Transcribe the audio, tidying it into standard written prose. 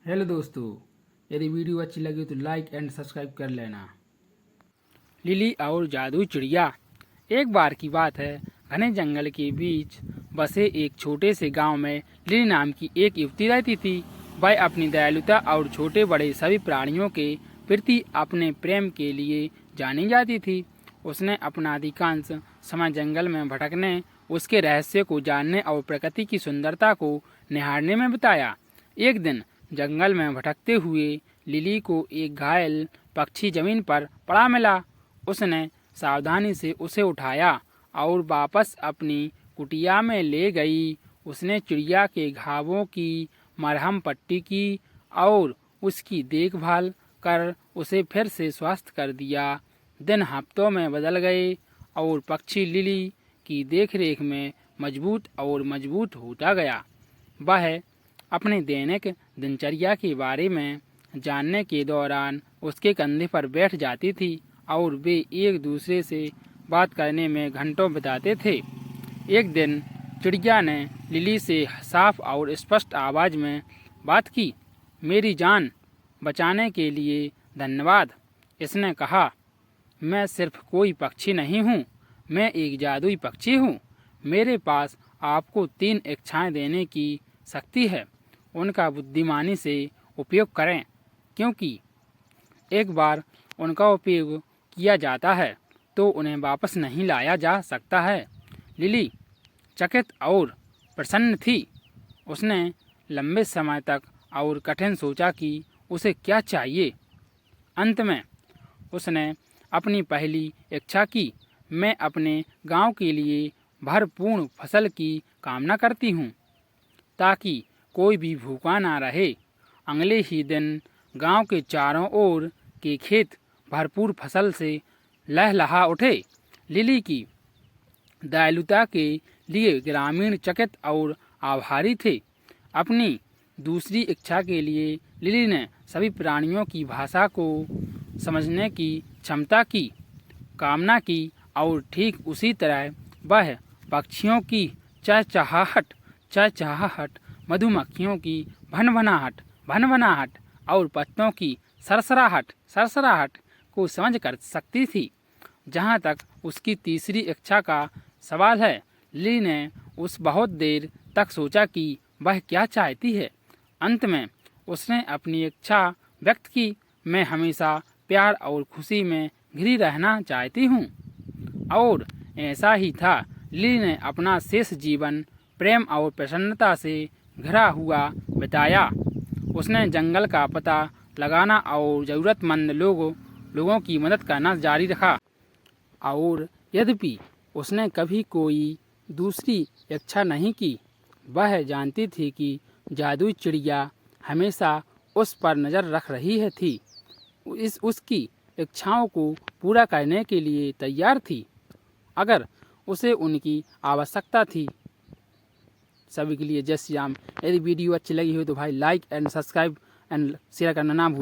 Hello दोस्तों, यदि video अच्छी लगी तो लाइक एंड सब्सक्राइब कर लेना। लिली और जादुई चिड़िया। एक बार की बात है, घने जंगल के बीच बसे एक छोटे से गांव में लिली नाम की एक युवती रहती थी। वह अपनी दयालुता और छोटे बड़े सभी प्राणियों के प्रति अपने प्रेम के लिए जानी जाती थी। उसने अपना अधिकांश समय जंगल में भटकने, उसके रहस्य को जानने और प्रकृति की सुंदरता को निहारने में बिताया। एक दिन जंगल में भटकते हुए लिली को एक घायल पक्षी जमीन पर पड़ा मिला। उसने सावधानी से उसे उठाया और वापस अपनी कुटिया में ले गई। उसने चिड़िया के घावों की मरहम पट्टी की और उसकी देखभाल कर उसे फिर से स्वस्थ कर दिया। दिन हफ्तों में बदल गए और पक्षी लिली की देखरेख में मजबूत और मजबूत होता गया। वह अपने दैनिक दिनचर्या के बारे में जानने के दौरान उसके कंधे पर बैठ जाती थी और वे एक दूसरे से बात करने में घंटों बिताते थे। एक दिन चिड़िया ने लिली से साफ और स्पष्ट आवाज में बात की। मेरी जान बचाने के लिए धन्यवाद, इसने कहा। मैं सिर्फ कोई पक्षी नहीं हूँ, मैं एक जादुई पक्षी हूँ। मेरे पास आपको 3 इच्छाएं देने की शक्ति है। उनका बुद्धिमानी से उपयोग करें, क्योंकि एक बार उनका उपयोग किया जाता है तो उन्हें वापस नहीं लाया जा सकता है। लिली चकित और प्रसन्न थी। उसने लंबे समय तक और कठिन सोचा कि उसे क्या चाहिए। अंत में उसने अपनी पहली इच्छा की। मैं अपने गांव के लिए भरपूर फसल की कामना करती हूँ, ताकि कोई भी भूखा ना रहे। अगले ही दिन गांव के चारों ओर के खेत भरपूर फसल से लहलहा उठे। लिली की दयालुता के लिए ग्रामीण चकित और आभारी थे। अपनी दूसरी इच्छा के लिए लिली ने सभी प्राणियों की भाषा को समझने की क्षमता की कामना की और ठीक उसी तरह वह पक्षियों की चहचहाहट, मधुमक्खियों की भनभनाहट और पत्तों की सरसराहट को समझ कर सकती थी। जहाँ तक उसकी तीसरी इच्छा का सवाल है, लिली ने उस बहुत देर तक सोचा कि वह क्या चाहती है। अंत में उसने अपनी इच्छा व्यक्त की। मैं हमेशा प्यार और खुशी में घिरी रहना चाहती हूँ। और ऐसा ही था। लिली ने अपना शेष जीवन प्रेम और प्रसन्नता से घिरा हुआ बिताया। उसने जंगल का पता लगाना और ज़रूरतमंद लोगों की मदद करना जारी रखा। और यद्यपि उसने कभी कोई दूसरी इच्छा नहीं की, वह जानती थी कि जादुई चिड़िया हमेशा उस पर नज़र रख रही थी, उसकी इच्छाओं को पूरा करने के लिए तैयार थी, अगर उसे उनकी आवश्यकता थी। सभी के लिए जय श्री राम। यदि वीडियो अच्छी लगी हो तो भाई like and subscribe and share करना ना भूलें।